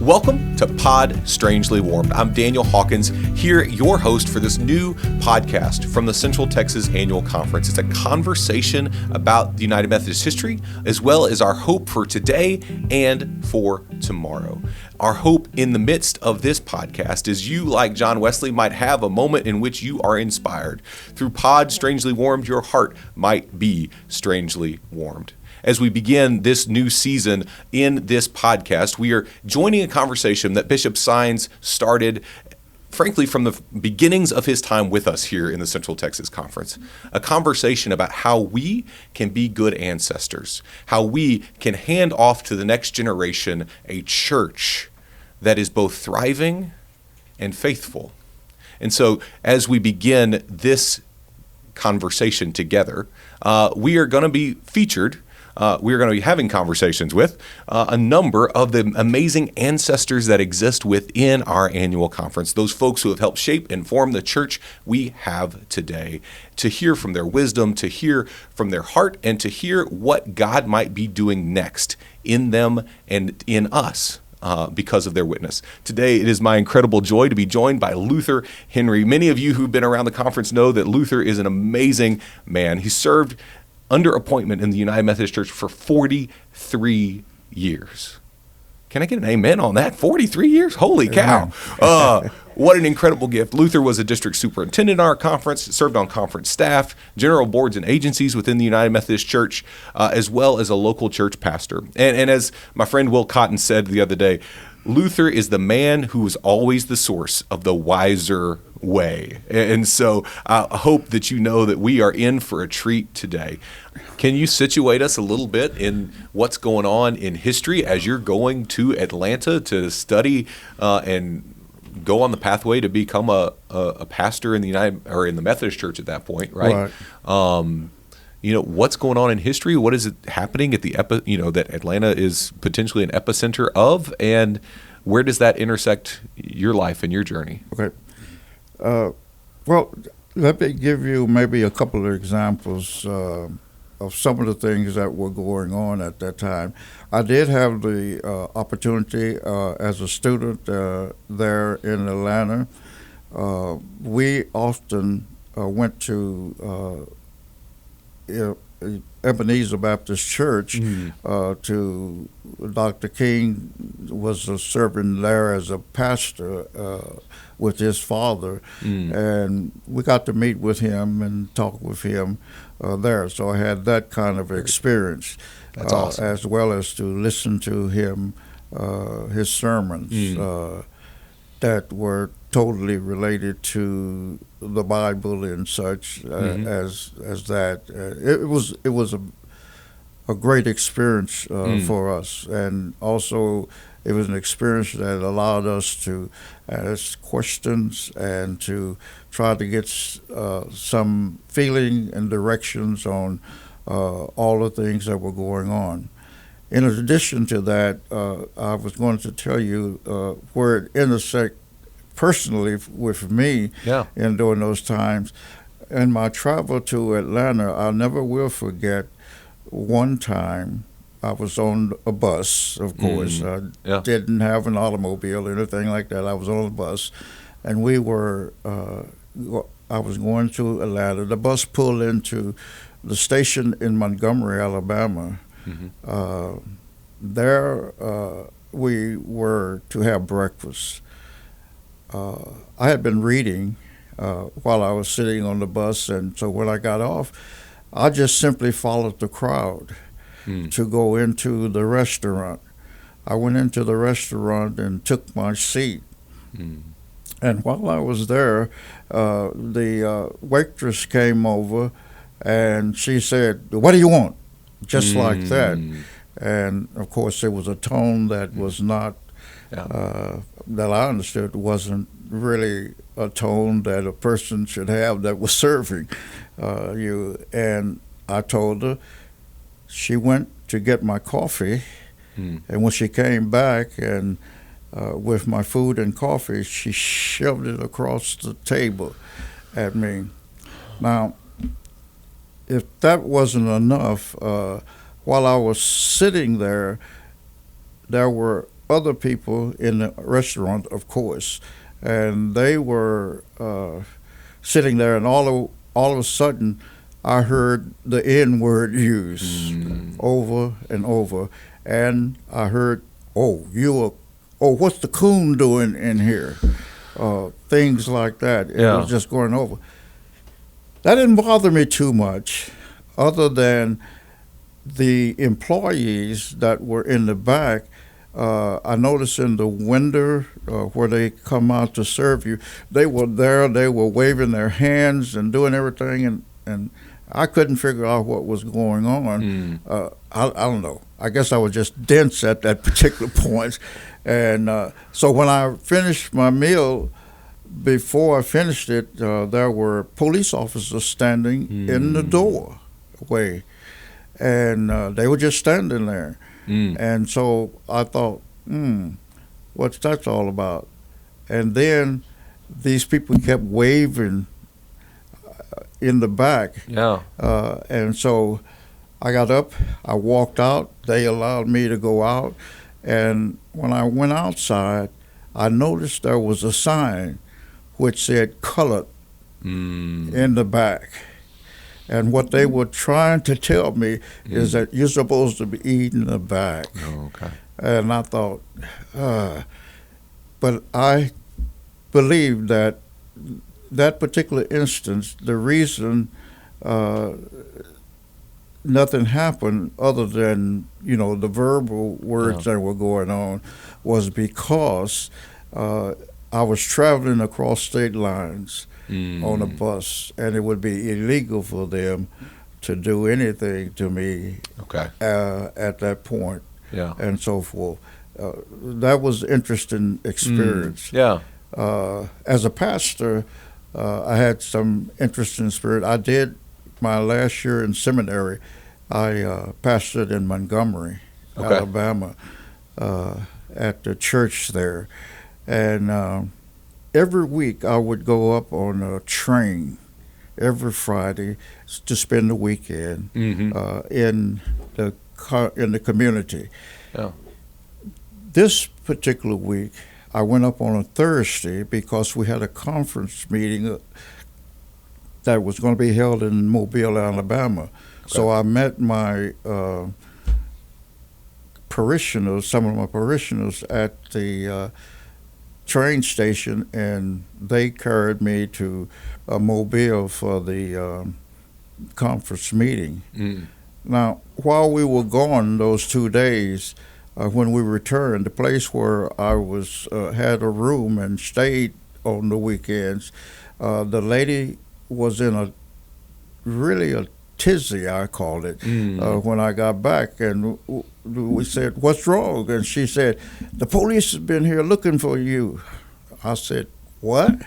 Welcome to Pod Strangely Warmed. I'm Daniel Hawkins, here your host for this new podcast from the Central Texas Annual Conference. It's a conversation about the United Methodist history, as well as our hope for today and for tomorrow. Our hope in the midst of this podcast is you, like John Wesley, might have a moment in which you are inspired. Through Pod Strangely Warmed, your heart might be strangely warmed. As we begin this new season in this podcast, we are joining a conversation that Bishop Sines started, frankly, from the beginnings of his time with us here in the Central Texas Conference. A conversation about how we can be good ancestors, how we can hand off to the next generation a church that is both thriving and faithful. And so as we begin this conversation together, we are going to be featured. We're going to be having conversations with a number of the amazing ancestors that exist within our annual conference, those folks who have helped shape and form the church we have today, to hear from their wisdom, to hear from their heart, and to hear what God might be doing next in them and in us. Because of their witness. Today, it is my incredible joy to be joined by Luther Henry. Many of you who've been around the conference know that Luther is an amazing man. He served under appointment in the United Methodist Church for 43 years. Can I get an amen on that? 43 years? Holy cow. What an incredible gift. Luther was a district superintendent in our conference, served on conference staff, general boards and agencies within the United Methodist Church, as well as a local church pastor. And as my friend Will Cotton said the other day, Luther is the man who is always the source of the wiser way. And so I hope that you know that we are in for a treat today. Can you situate us a little bit in what's going on in history as you're going to Atlanta to study and go on the pathway to become a pastor in the Methodist Church at that point, right? What's going on in history? What is it happening at that Atlanta is potentially an epicenter of, and where does that intersect your life and your journey? Okay. Well, let me give you maybe a couple of examples of some of the things that were going on at that time. I did have the opportunity as a student there in Atlanta. We often went to Ebenezer Baptist Church to Dr. King was serving there as a pastor with his father, and we got to meet with him and talk with him there. So I had that kind of experience. That's awesome. As well as to listen to him, his sermons that were totally related to the Bible and such as that. It was a great experience for us, and also it was an experience that allowed us to ask questions and to try to get some feeling and directions on all the things that were going on. In addition to that, I was going to tell you where it intersects personally with me during those times. In my travel to Atlanta, I never will forget one time I was on a bus, of course. I didn't have an automobile or anything like that. I was on a bus, and I was going to Atlanta. The bus pulled into the station in Montgomery, Alabama. There we were to have breakfast. I had been reading while I was sitting on the bus, and so when I got off, I just simply followed the crowd to go into the restaurant. I went into the restaurant and took my seat. And while I was there, the waitress came over, and she said, "What do you want?" Just like that. And, of course, there was a tone that was not, that I understood wasn't really a tone that a person should have that was serving you. And I told her. She went to get my coffee, and when she came back and with my food and coffee, she shoved it across the table at me. Now, if that wasn't enough, while I was sitting there, there were other people in the restaurant, of course, and they were sitting there, and all of a sudden, I heard the N word used over and over, and I heard, what's the coon doing in here? Things like that. It was just going over. That didn't bother me too much, other than the employees that were in the back. I noticed in the window where they come out to serve you, they were there, they were waving their hands and doing everything, and I couldn't figure out what was going on. I don't know. I guess I was just dense at that particular point. And so when I finished my meal, before I finished it, there were police officers standing in the doorway, and they were just standing there. And so I thought, what's that all about? And then these people kept waving in the back. And so I got up, I walked out, they allowed me to go out, and when I went outside, I noticed there was a sign which said colored in the back. And what they were trying to tell me is that you're supposed to be eating the back. And I thought, but I believe that particular instance, the reason nothing happened other than, the verbal words that were going on was because I was traveling across state lines on a bus, and it would be illegal for them to do anything to me at that point, and so forth. That was an interesting experience. As a pastor, I had some interesting spirit. I did my last year in seminary. I pastored in Montgomery, Alabama, at the church there. And every week I would go up on a train every Friday to spend the weekend in the community. This particular week, I went up on a Thursday because we had a conference meeting that was going to be held in Mobile, Alabama. So I met my parishioners, some of my parishioners, at the train station, and they carried me to Mobile for the conference meeting. Now, while we were gone those 2 days, when we returned, the place where I was had a room and stayed on the weekends, the lady was in a tizzy, I called it, when I got back, and we said, "What's wrong?" And she said, "The police have been here looking for you." I said, "What?"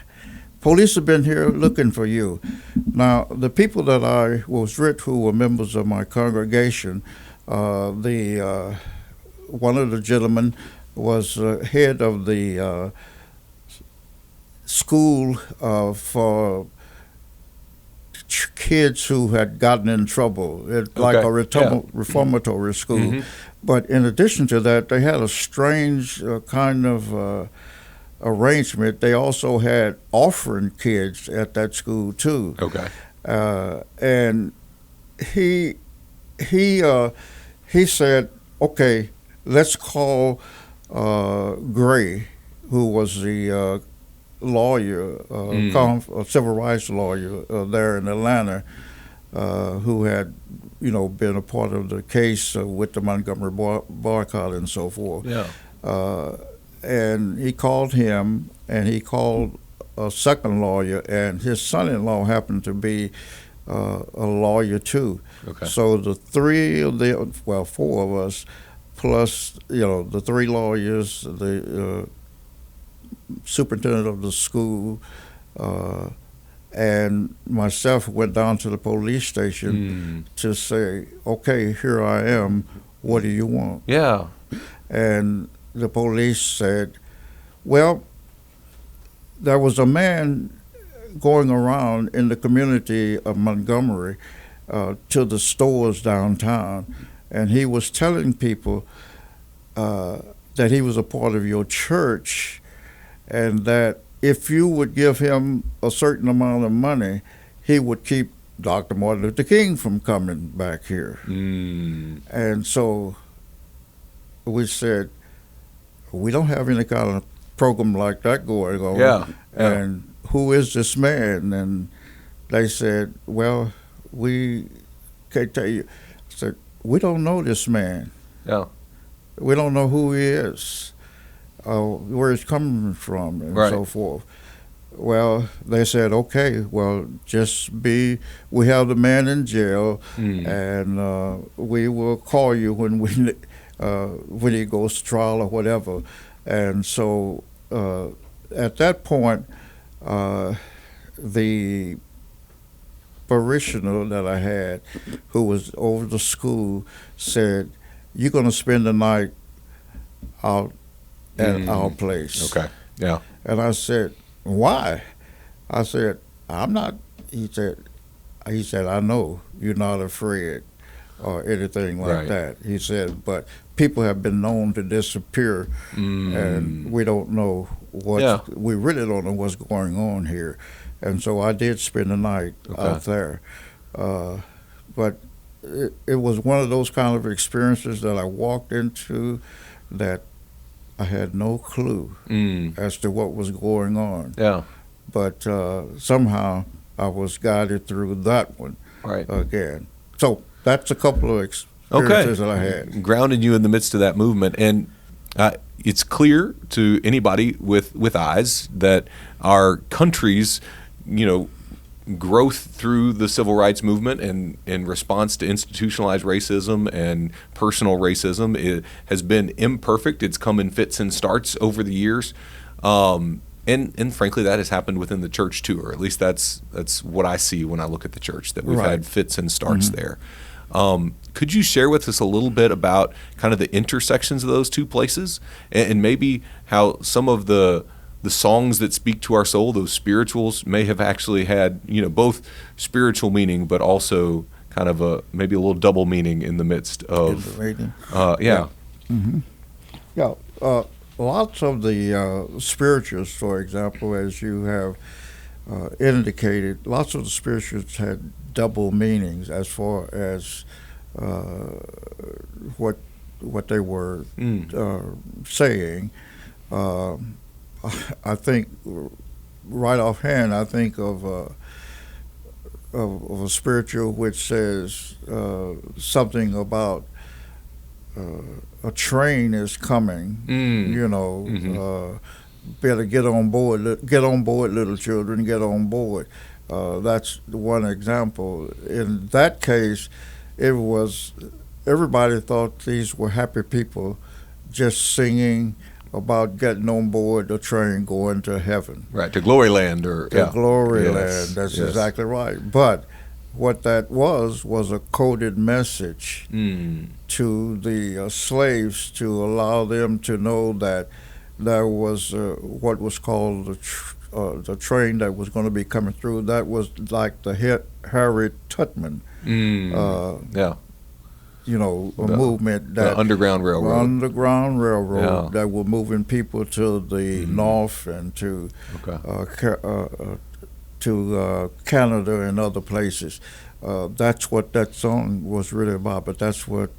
"Police have been here looking for you." Now, the people that I was with, who were members of my congregation, one of the gentlemen was head of the school for kids who had gotten in trouble, like a reformatory school. But in addition to that, they had a strange kind of arrangement. They also had orphan kids at that school too. And he said, "Okay, let's call Gray, who was the lawyer, a civil rights lawyer there in Atlanta, who had, been a part of the case with the Montgomery boycott and so forth." And he called him, and he called a second lawyer, and his son-in-law happened to be a lawyer too. So the four of us, plus the three lawyers, the superintendent of the school, and myself went down to the police station to say, "Okay, here I am. What do you want?" And the police said, "Well, there was a man going around in the community of Montgomery to the stores downtown, and he was telling people that he was a part of your church, and that if you would give him a certain amount of money, he would keep Dr. Martin Luther King from coming back here. And so we said, we don't have any kind of program like that going on. Yeah. And who is this man? And they said, well, we can't tell you. I said, we don't know this man. Yeah. We don't know who he is, where he's coming from, and Right. so forth. Well, they said, okay, well, we have the man in jail, and we will call you when he goes to trial or whatever. And so at that point, the parishioner that I had, who was over the school, said, you're going to spend the night out at our place. Okay. Yeah. And I said, why? I said, I'm not. He said, I know you're not afraid or anything like Right. that. He said, but people have been known to disappear, and we don't know we really don't know what's going on here. And so I did spend the night out there. But it was one of those kind of experiences that I walked into that I had no clue as to what was going on. Yeah. But somehow I was guided through that one again. So that's a couple of experiences that I had. Grounded you in the midst of that movement. And it's clear to anybody with eyes that our country's, growth through the civil rights movement and in response to institutionalized racism and personal racism, it has been imperfect. It's come in fits and starts over the years. And frankly, that has happened within the church too, or at least that's what I see when I look at the church, that we've had fits and starts there. Could you share with us a little bit about kind of the intersections of those two places, and maybe how some of the songs that speak to our soul, those spirituals, may have actually had, both spiritual meaning, but also kind of maybe a little double meaning in the midst of, lots of the spirituals, for example, as you have indicated, lots of the spirituals had double meanings as far as what they were saying. I think right offhand, I think of a spiritual which says something about a train is coming. Better get on board, little children, get on board. That's one example. In that case, it was everybody thought these were happy people just singing about getting on board the train going to heaven. Right, to glory land. Glory land, that's exactly right. But what that was a coded message to the slaves to allow them to know that there was what was called the train that was going to be coming through. That was like the Harriet Tubman. Movement, that the Underground Railroad. That were moving people to the north and to Canada and other places. That's what that song was really about. But that's what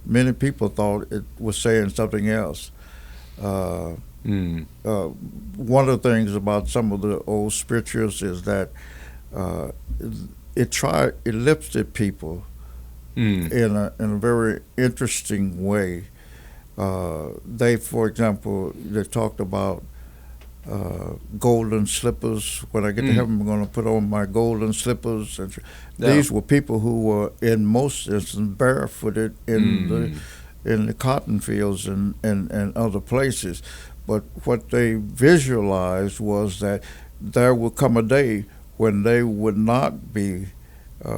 many people thought it was saying something else. One of the things about some of the old spirituals is that it lifted people in a very interesting way. For example, they talked about golden slippers. When I get to heaven, I'm going to put on my golden slippers. And these were people who were, in most instances, barefooted in the cotton fields and other places. But what they visualized was that there would come a day when they would not be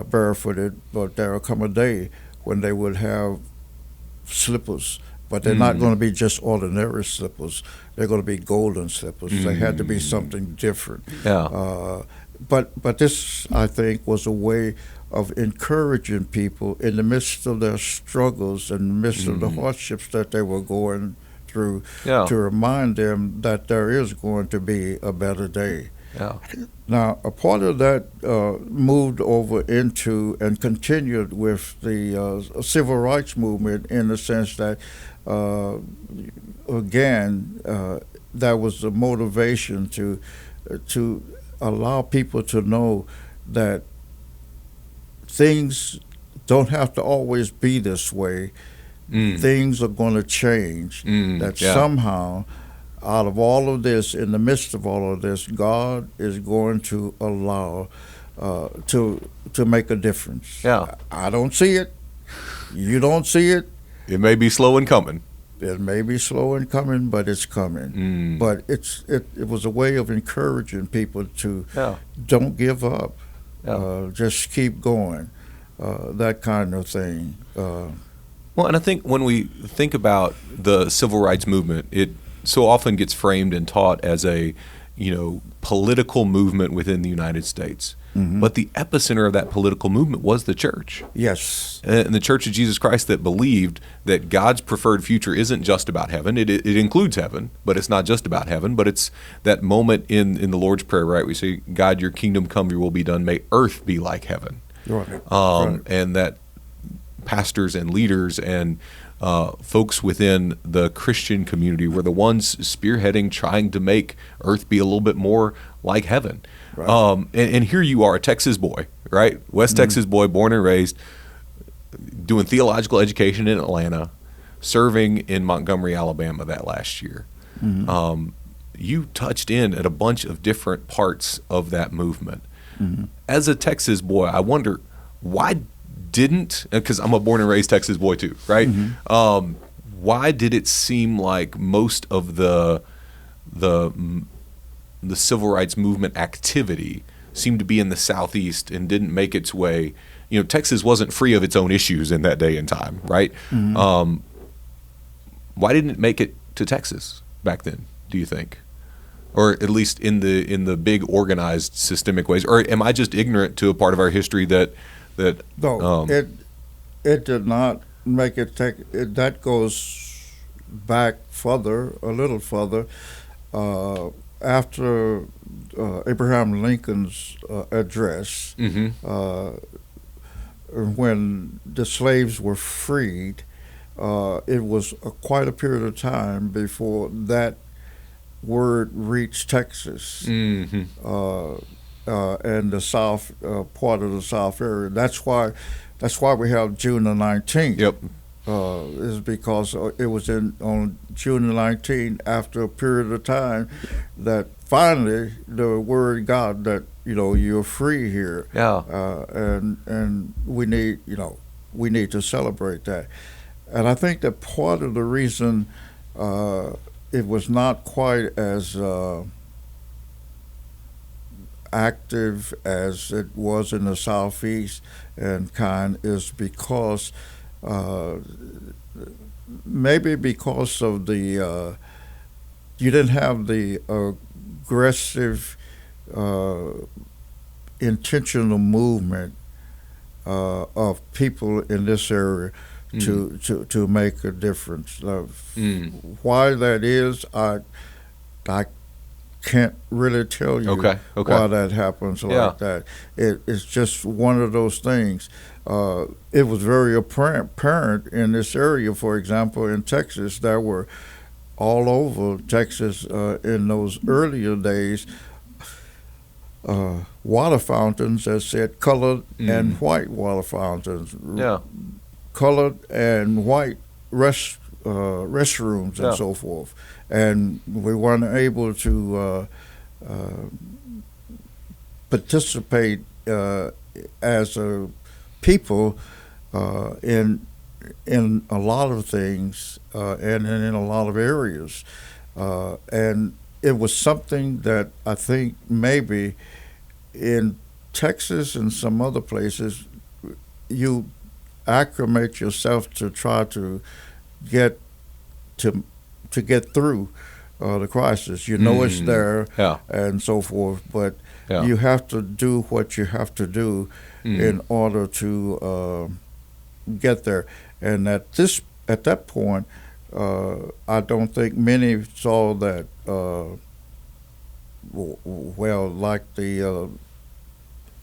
barefooted, but there will come a day when they would have slippers. But they're not going to be just ordinary slippers. They're going to be golden slippers. They had to be something different. But this, I think, was a way of encouraging people in the midst of their struggles, in the midst of the hardships that they were going through, to remind them that there is going to be a better day. Yeah. Now, a part of that moved over into and continued with the civil rights movement, in the sense that, again, that was the motivation to allow people to know that things don't have to always be this way. Things are going to change. Somehow, out of all of this, in the midst of all of this, God is going to allow to make a difference. Yeah. I don't see it. You don't see it. It may be slow in coming. It may be slow in coming, but it's coming. But it was a way of encouraging people to don't give up. Just keep going. That kind of thing. Well, and I think when we think about the civil rights movement, it so often gets framed and taught as a, political movement within the United States. But the epicenter of that political movement was the church. Yes. And the Church of Jesus Christ that believed that God's preferred future isn't just about heaven. It includes heaven, but it's not just about heaven. But it's that moment in the Lord's Prayer, right? We say, God, your kingdom come, your will be done. May earth be like heaven. Right. And that pastors and leaders and folks within the Christian community were the ones spearheading, trying to make earth be a little bit more like heaven. Right. And here you are, a Texas boy, right? West Texas boy, born and raised, doing theological education in Atlanta, serving in Montgomery, Alabama that last year. You touched in at a bunch of different parts of that movement. As a Texas boy, I wonder, why didn't, because I'm a born and raised Texas boy too, right? Why did it seem like most of the civil rights movement activity seemed to be in the Southeast and didn't make its way? Texas wasn't free of its own issues in that day and time, right? Why didn't it make it to Texas back then, do you think? Or at least in the big organized systemic ways? Or am I just ignorant to a part of our history that no, it did not make it. That goes back a little further, after Abraham Lincoln's address, when the slaves were freed. It was quite a period of time before that word reached Texas. And the South, part of the South area. That's why we have June the 19th. Yep. Is because it was on June the 19th, after a period of time, that finally the word got that you're free here. Yeah. And we need to celebrate that. And I think that part of the reason it was not quite as active as it was in the Southeast and is because maybe because of the you didn't have the aggressive intentional movement of people in this area to make a difference. Why that is, I can't really tell you why that happens like that. It's just one of those things. It was very apparent in this area, for example, in Texas. There were all over Texas in those earlier days water fountains that said colored and white water fountains. Colored and white restrooms and so forth. And we weren't able to participate as a people in a lot of things and in a lot of areas. And it was something that I think maybe in Texas and some other places, you acclimate yourself to try to get through the crisis. You know it's there, and so forth, but you have to do what you have to do in order to get there. And at that point, I don't think many saw that. Well, like the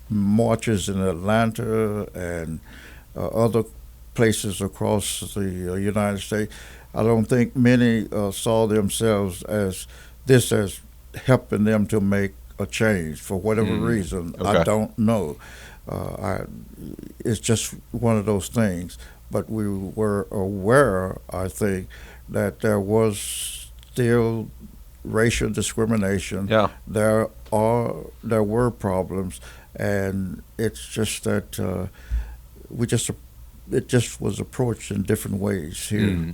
marches in Atlanta and other places across the United States, I don't think many saw themselves as helping them to make a change for whatever reason. I don't know. It's just one of those things. But we were aware, I think, that there was still racial discrimination. There were problems, and it's just that it just was approached in different ways here.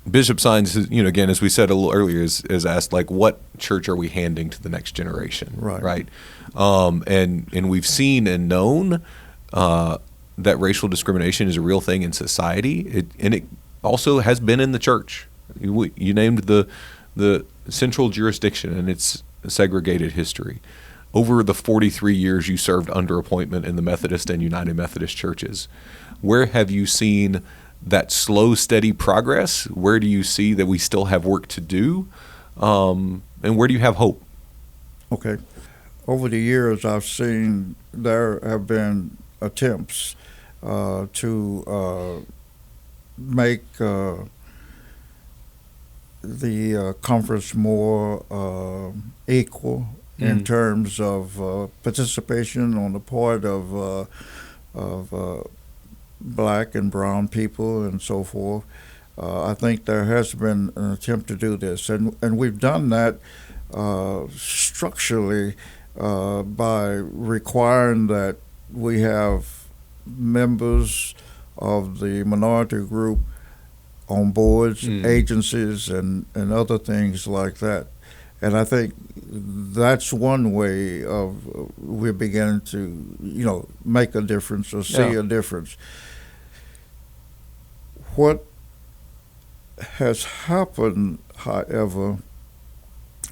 Bishop Sines, again, as we said a little earlier, is asked, like, what church are we handing to the next generation? Right. And we've seen and known that racial discrimination is a real thing in society, and it also has been in the church. You named the central jurisdiction and its segregated history. Over the 43 years you served under appointment in the Methodist and United Methodist churches, where have you seen that slow, steady progress? Where do you see that we still have work to do? And where do you have hope? Okay. Over the years, I've seen there have been attempts to make the conference more equal in terms of participation on the part of black and brown people and so forth. I think there has been an attempt to do this, and we've done that structurally by requiring that we have members of the minority group on boards, agencies, and other things like that. And I think that's one way of we're beginning to, make a difference or see a difference. What has happened, however,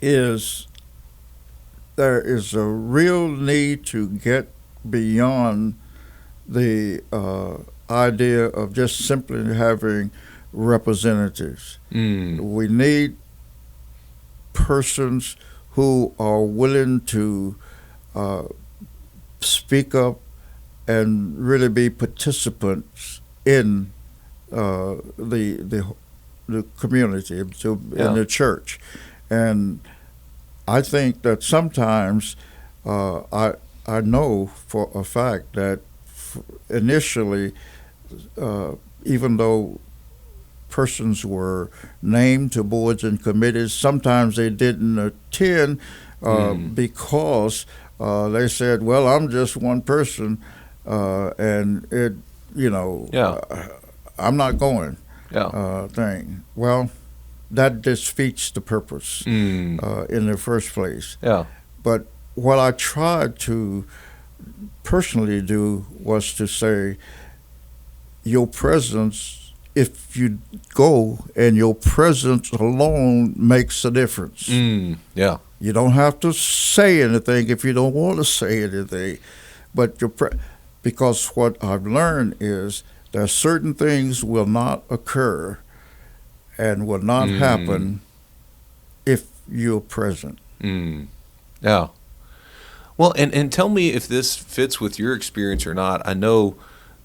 is there is a real need to get beyond the idea of just simply having representatives. We need persons who are willing to speak up and really be participants in the community, in the church. And I think that sometimes I know for a fact that initially, even though persons were named to boards and committees, sometimes they didn't attend because they said, well, I'm just one person, and I'm not going thing. Well, that defeats the purpose in the first place. But what I tried to personally do was to say, your presence, if you go, and your presence alone makes a difference. You don't have to say anything if you don't want to say anything, but because what I've learned is that certain things will not occur and will not happen if you're present. Well, and tell me if this fits with your experience or not. I know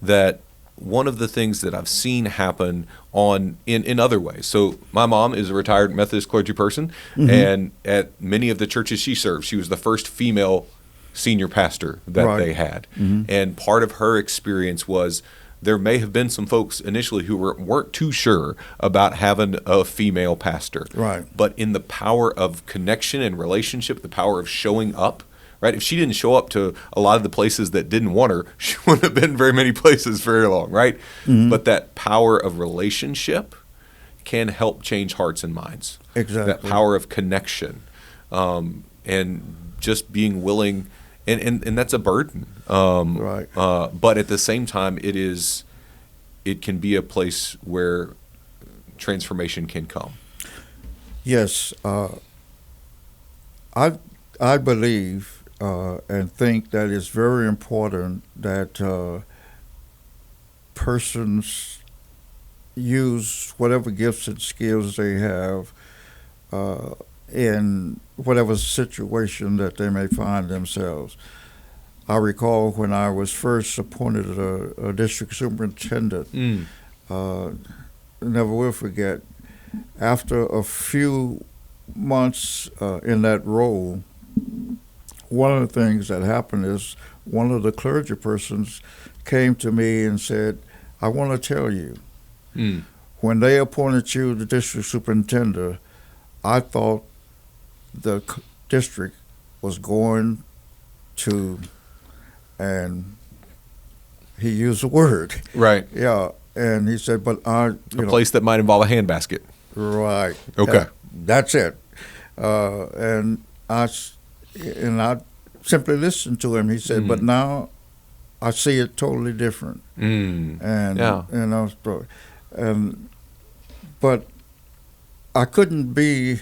that one of the things that I've seen happen in other ways. So my mom is a retired Methodist clergy person, and at many of the churches she served, she was the first female senior pastor that they had. And part of her experience was there may have been some folks initially who weren't too sure about having a female pastor. But in the power of connection and relationship, the power of showing up, right? If she didn't show up to a lot of the places that didn't want her, she wouldn't have been very many places very long, right? But that power of relationship can help change hearts and minds. That power of connection, and just being willing, and that's a burden. But at the same time, it can be a place where transformation can come. Yes, I believe and think that it's very important that persons use whatever gifts and skills they have in whatever situation that they may find themselves. I recall when I was first appointed a district superintendent, never will forget, after a few months in that role, one of the things that happened is one of the clergy persons came to me and said, I want to tell you, when they appointed you the district superintendent, I thought the district was going to, and he used a word. Right. Yeah. And he said, but a place that might involve a handbasket. Right. Okay. That's it. And I simply listened to him. He said, but now I see it totally different. But I couldn't be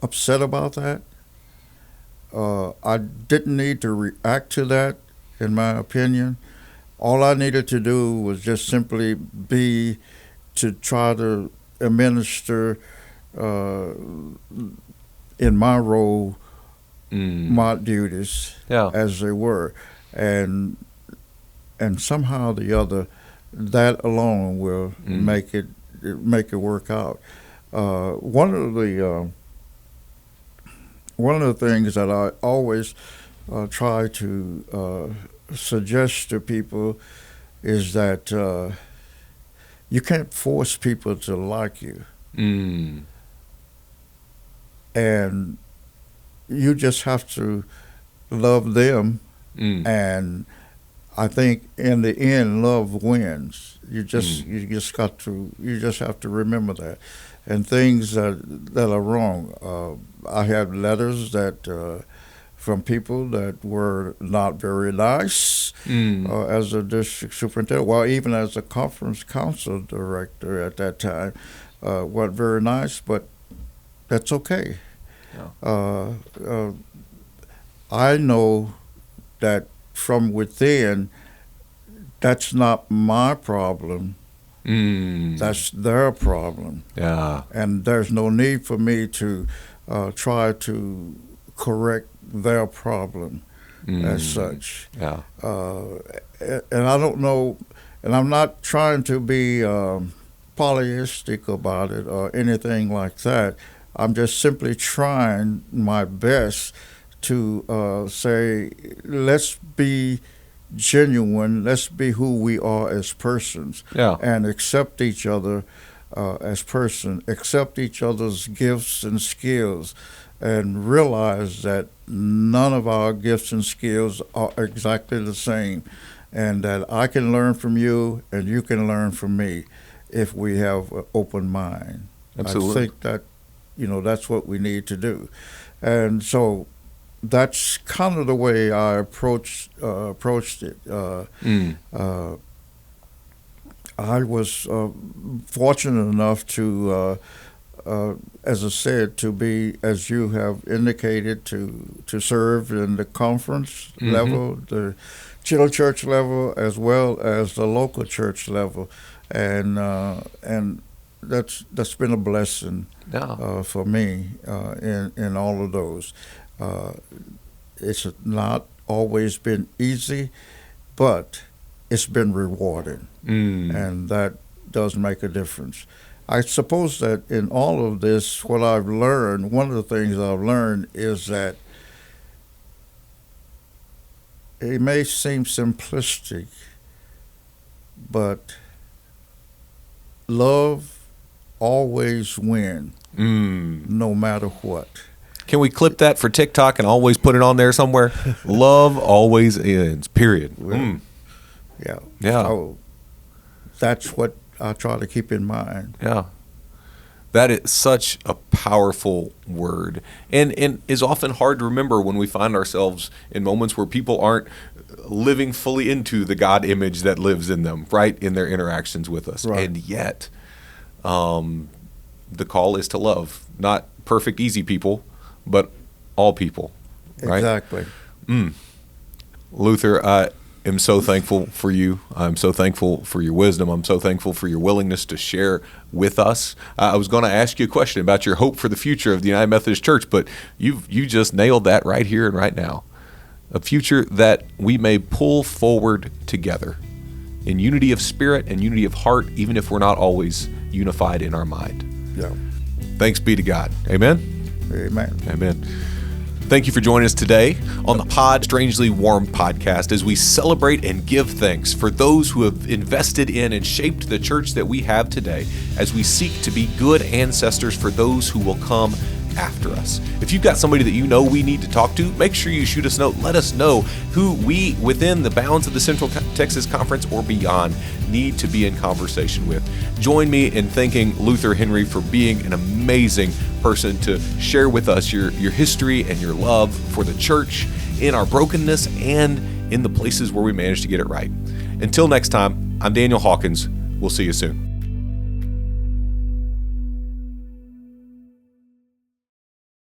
upset about that. I didn't need to react to that, in my opinion. All I needed to do was just simply to try to administer in my role my duties as they were, and somehow or the other, that alone will make it work out. One of the things that I always try to suggest to people is that you can't force people to like you. And you just have to love them. And I think in the end, love wins. You just have to remember that. And things that are wrong. I have letters that from people that were not very nice as a district superintendent. Well, even as a conference council director at that time, weren't very nice, but that's okay. I know that from within, that's not my problem. That's their problem. And there's no need for me to try to correct their problem as such. And I don't know, and I'm not trying to be polyistic about it or anything like that. I'm just simply trying my best to say, let's be genuine, let's be who we are as persons, and accept each other as persons, accept each other's gifts and skills, and realize that none of our gifts and skills are exactly the same, and that I can learn from you and you can learn from me if we have an open mind. Absolutely. I think that, that's what we need to do. And so that's kind of the way I approached it. I was fortunate enough to, as I said, to be, as you have indicated, to serve in the conference level, the children's church level, as well as the local church level, and that's been a blessing for me in all of those. It's not always been easy, but it's been rewarding, and that does make a difference. I suppose that in all of this, what I've learned, one of the things I've learned is that it may seem simplistic, but love always wins, no matter what. Can we clip that for TikTok and always put it on there somewhere? Love always ends, period. Yeah. So that's what I try to keep in mind. That is such a powerful word, and is often hard to remember when we find ourselves in moments where people aren't living fully into the God image that lives in them, right, in their interactions with us. And yet, the call is to love, not perfect, easy people, but all people. Right? Exactly. Luther, I am so thankful for you. I'm so thankful for your wisdom. I'm so thankful for your willingness to share with us. I was going to ask you a question about your hope for the future of the United Methodist Church, but you just nailed that right here and right now. A future that we may pull forward together in unity of spirit and unity of heart, even if we're not always unified in our mind. Yeah. Thanks be to God. Amen? Amen. Amen. Thank you for joining us today on the Pod Strangely Warm podcast as we celebrate and give thanks for those who have invested in and shaped the church that we have today as we seek to be good ancestors for those who will come after us. If you've got somebody that you know we need to talk to, make sure you shoot us a note. Let us know who we, within the bounds of the Central Texas Conference or beyond, need to be in conversation with. Join me in thanking Luther Henry for being an amazing person to share with us your history and your love for the church in our brokenness and in the places where we managed to get it right. Until next time, I'm Daniel Hawkins. We'll see you soon.